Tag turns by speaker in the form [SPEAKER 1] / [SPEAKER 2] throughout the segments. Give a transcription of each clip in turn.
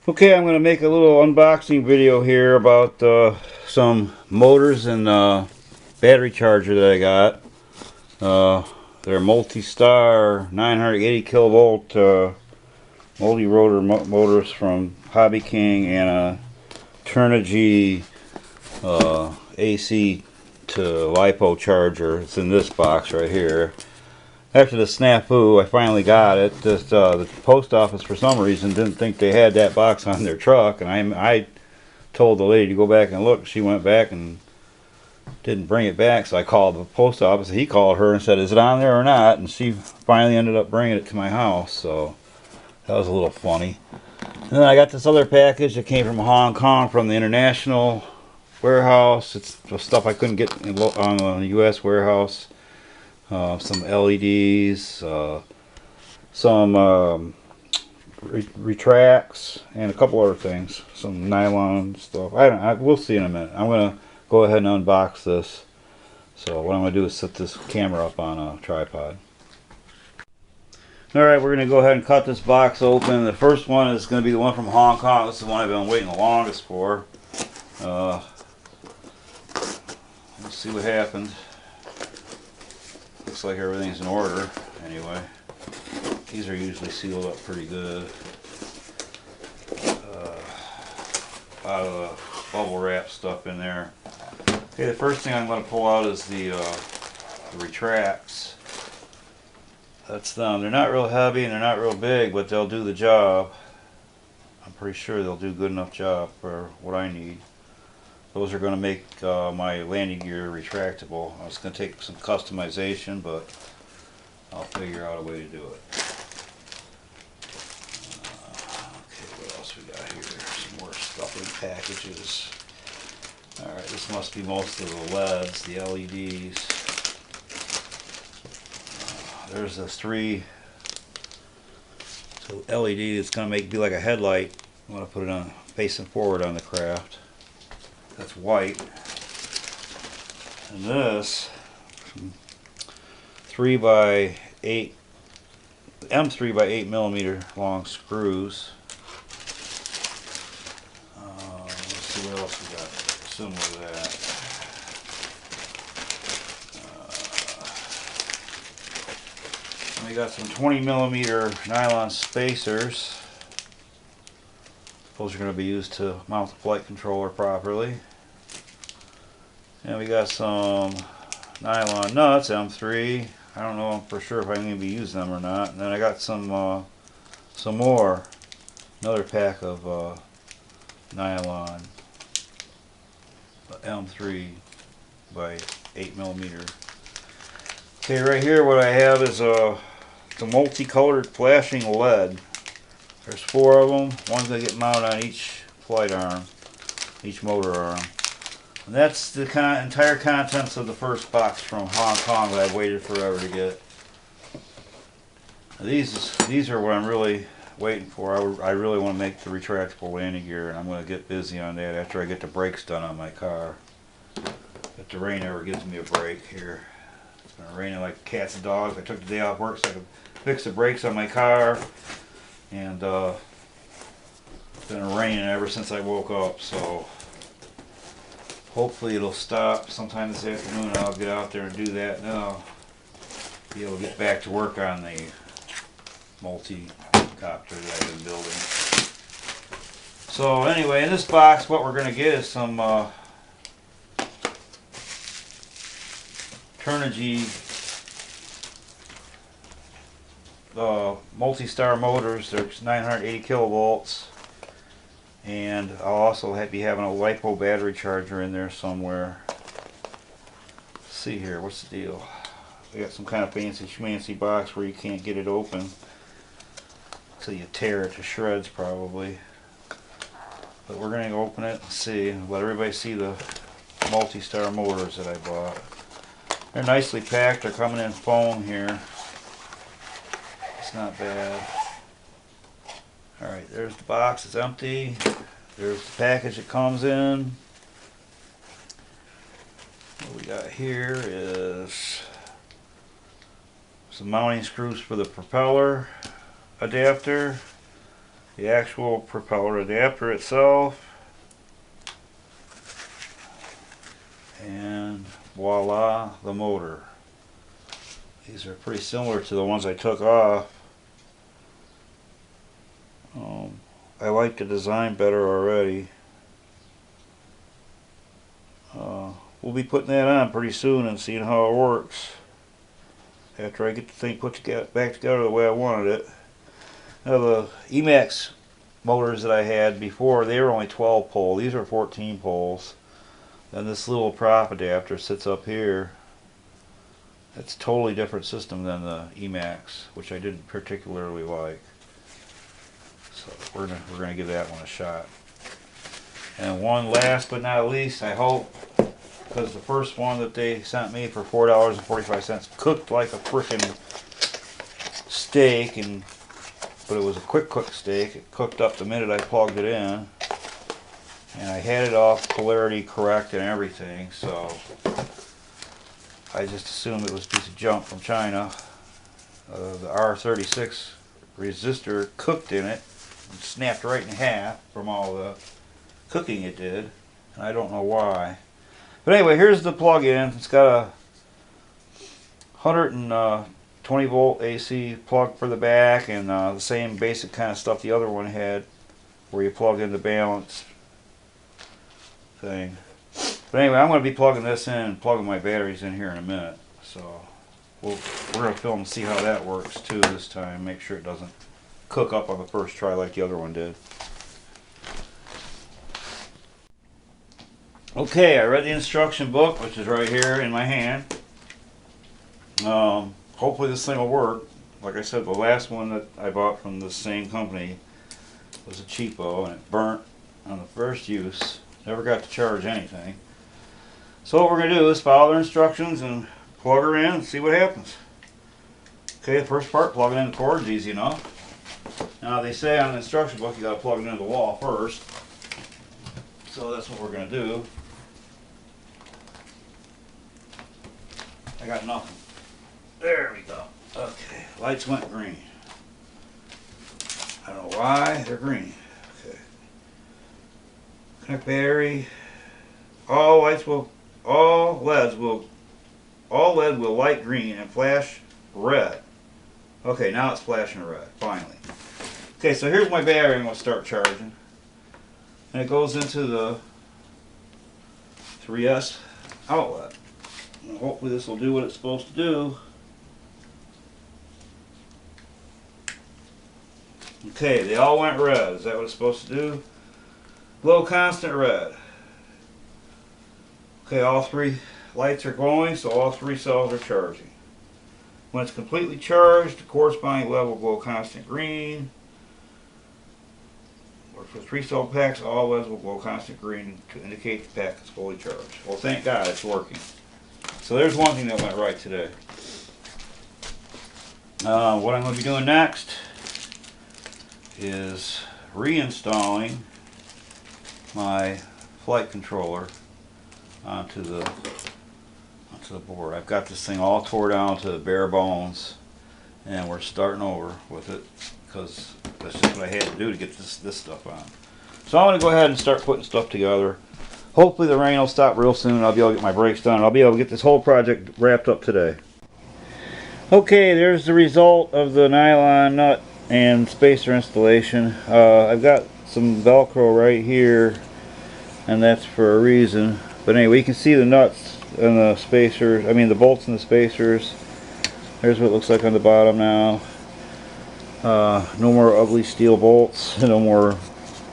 [SPEAKER 1] Okay, I'm going to make a little unboxing video here about some motors and battery charger that I got. They're Multistar 980 kilovolt multi-rotor motors from Hobby King and a Turnigy AC to LiPo charger. It's in this box right here. After the snafu, I finally got it. The post office, for some reason, didn't think they had that box on their truck, and I told the lady to go back and look. She went back and didn't bring it back, so I called the post office. He called her and said, "Is it on there or not?" And she finally ended up bringing it to my house, so that was a little funny. And then I got this other package that came from Hong Kong from the international warehouse. It's the stuff I couldn't get on the U.S. warehouse. Some LEDs, some retracts, and a couple other things. Some nylon stuff. We'll see in a minute. I'm going to go ahead and unbox this. So what I'm going to do is set this camera up on a tripod. Alright, we're going to go ahead and cut this box open. The first one is going to be the one from Hong Kong. This is the one I've been waiting the longest for. Let's see what happens. Looks like everything's in order anyway. These are usually sealed up pretty good. A lot of the bubble wrap stuff in there. Okay, the first thing I'm going to pull out is the retracts. That's them. They're not real heavy and they're not real big, but they'll do the job. I'm pretty sure they'll do a good enough job for what I need. Those are going to make my landing gear retractable. It's going to take some customization, but I'll figure out a way to do it. Okay, what else we got here? Some more stuff in packages. Alright, this must be most of the LEDs, the LEDs. There's this 3 LED that's going to be like a headlight. I'm going to put it on facing forward on the craft. That's white. And this 3 by 8 M3 by 8 millimeter long screws. Let's see what else we got similar to that. We got some 20 millimeter nylon spacers. Those are going to be used to mount the flight controller properly. And we got some nylon nuts, M3. I don't know for sure if I'm going to be using them or not. And then I got some more, another pack of nylon M3 by 8 millimeter. Okay, right here what I have is a multicolored flashing LED. There's 4 of them. One's going to get mounted on each flight arm, each motor arm. And that's the entire contents of the first box from Hong Kong that I've waited forever to get. These are what I'm really waiting for. I really want to make the retractable landing gear, and I'm going to get busy on that after I get the brakes done on my car. If the rain ever gives me a break here. It's been raining like cats and dogs. I took the day off work so I could fix the brakes on my car. And it's been raining ever since I woke up, so hopefully it'll stop sometime this afternoon. I'll get out there and do that, and then I'll be able to get back to work on the Multicopter that I've been building. So anyway, in this box what we're going to get is some Turnigy Multistar motors. They're 980 kilovolts, and I'll also be having a LiPo battery charger in there somewhere. Let's see here, what's the deal? We got some kind of fancy schmancy box where you can't get it open, so you tear it to shreds probably. But we're going to open it and see, let everybody see the Multistar motors that I bought. They're nicely packed. They're coming in foam here. It's not bad. Alright, there's the box. It's empty. There's the package it comes in. What we got here is some mounting screws for the propeller adapter. the actual propeller adapter itself, and voila, the motor. These are pretty similar to the ones I took off. I like the design better already. We'll be putting that on pretty soon and seeing how it works after I get the thing put back together the way I wanted it. Now the Emax motors that I had before, they were only 12 pole. These are 14 poles. Then this little prop adapter sits up here. It's a totally different system than the Emax, which I didn't particularly like. So we're gonna give that one a shot. And one last but not least, I hope, because the first one that they sent me for $4.45 cooked like a frickin' steak, but it was a quick cook steak. It cooked up the minute I plugged it in, and I had it off polarity correct and everything, so I just assumed it was a piece of junk from China. The R36 resistor cooked in it and snapped right in half from all the cooking it did, and I don't know why. But anyway, here's the plug-in. It's got a 120 volt AC plug for the back, and the same basic kind of stuff the other one had, where you plug in the balance thing. But anyway, I'm going to be plugging this in and plugging my batteries in here in a minute. So we're going to film and see how that works too this time. Make sure it doesn't cook up on the first try like the other one did. Okay, I read the instruction book, which is right here in my hand. Hopefully this thing will work. Like I said, the last one that I bought from the same company was a cheapo, and it burnt on the first use. Never got to charge anything. So what we're going to do is follow their instructions and plug her in and see what happens. Okay, the first part, plugging in the cord, is easy enough. Now they say on the instruction book you got to plug it into the wall first. So that's what we're going to do. I got nothing. There we go. Okay, lights went green. I don't know why they're green. Okay. Connect battery. All LED will light green and flash red. Okay, now it's flashing red, finally. Okay, so here's my battery. I'm going to start charging. And it goes into the 3S outlet. And hopefully this will do what it's supposed to do. Okay, they all went red. Is that what it's supposed to do? Glow constant red. Okay, all three lights are glowing, so all three cells are charging. When it's completely charged, the corresponding level will glow constant green. Or for 3-cell packs, all LEDs will glow constant green to indicate the pack is fully charged. Well, thank God it's working. So there's one thing that went right today. What I'm going to be doing next is reinstalling my flight controller onto the board. I've got this thing all tore down to the bare bones, and we're starting over with it because that's just what I had to do to get this stuff on. So I'm going to go ahead and start putting stuff together. Hopefully the rain will stop real soon. I'll be able to get my brakes done. I'll be able to get this whole project wrapped up today. Okay, there's the result of the nylon nut and spacer installation. I've got some Velcro right here, and that's for a reason. But anyway, you can see the nuts and the spacers, the bolts and the spacers. There's what it looks like on the bottom now. No more ugly steel bolts, no more,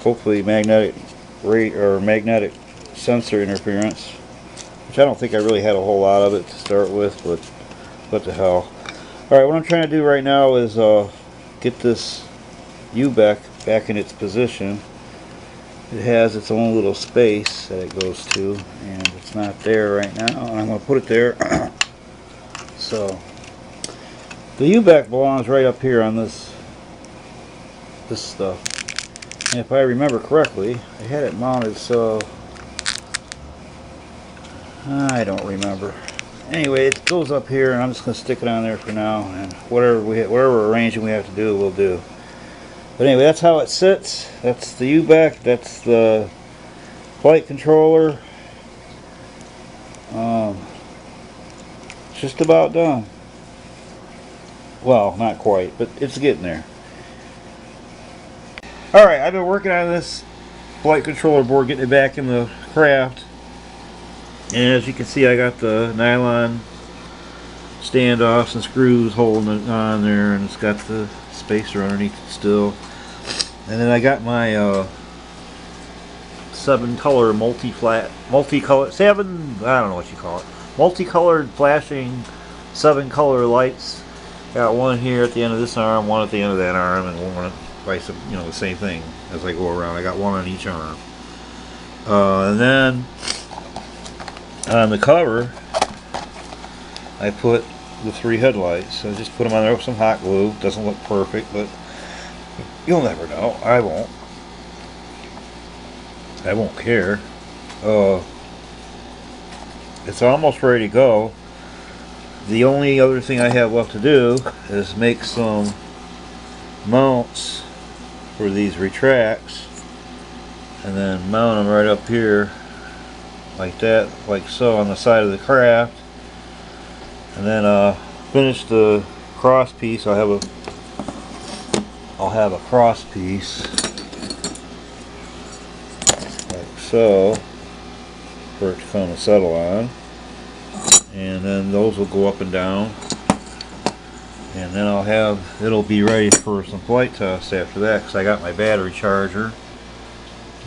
[SPEAKER 1] hopefully, magnetic sensor interference, which I don't think I really had a whole lot of it to start with, but what the hell. Alright, what I'm trying to do right now is get this U-back back in its position. It has its own little space that it goes to, and it's not there right now, and I'm going to put it there. So the U-back belongs right up here on this stuff, and if I remember correctly, I had it mounted, so I don't remember. Anyway, it goes up here, and I'm just going to stick it on there for now, and whatever arranging we have to do, we'll do. But anyway, that's how it sits. That's the U-back. That's the flight controller. It's just about done. Well, not quite, but it's getting there. Alright, I've been working on this flight controller board, getting it back in the craft. And as you can see, I got the nylon standoffs and screws holding it on there, and it's got the spacer underneath it still. And then I got my 7-color multicolored, I don't know what you call it, multicolored flashing 7-color lights. Got one here at the end of this arm, one at the end of that arm, and one vice, the same thing as I go around. I got one on each arm. And then on the cover, I put the 3 headlights. So I just put them on there with some hot glue. Doesn't look perfect, but you'll never know. I won't. I won't care. It's almost ready to go. The only other thing I have left to do is make some mounts for these retracts, and then mount them right up here like that, like so, on the side of the craft. And then finish the cross piece. I'll have a cross piece like so for it to come and settle on, and then those will go up and down, and then it'll be ready for some flight tests after that, because I got my battery charger.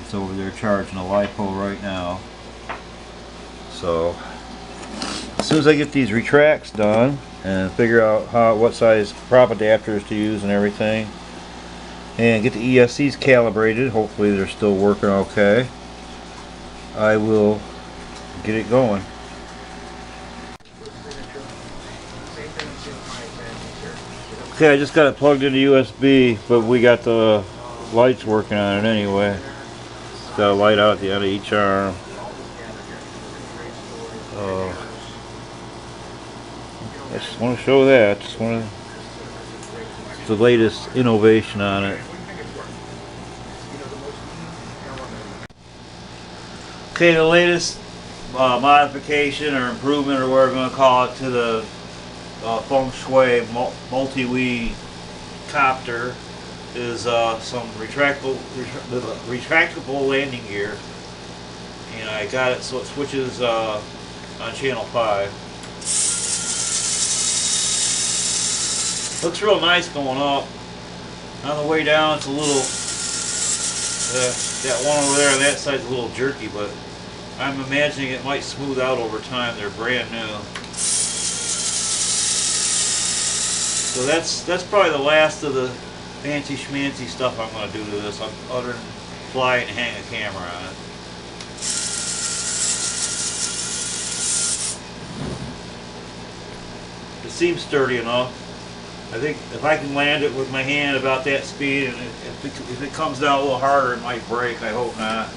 [SPEAKER 1] It's over there charging a LiPo right now. So as soon as I get these retracts done and figure out what size prop adapters to use and everything, and get the ESCs calibrated, hopefully they're still working okay, I will get it going. Okay, I just got it plugged into USB, but we got the lights working on it anyway. It's got a light out at the end of each arm. I just want to show that. It's the latest innovation on it. Okay, the latest modification or improvement, or whatever we're going to call it, to the feng shui multi-wee copter is some retractable landing gear, and I got it so it switches on channel 5. Looks real nice going up. On the way down, it's a little, that one over there on that side's a little jerky, but I'm imagining it might smooth out over time. They're brand new. So that's probably the last of the fancy schmancy stuff I'm going to do to this, other than fly it and hang a camera on it. It seems sturdy enough. I think if I can land it with my hand about that speed, and if it comes down a little harder, it might break. I hope not.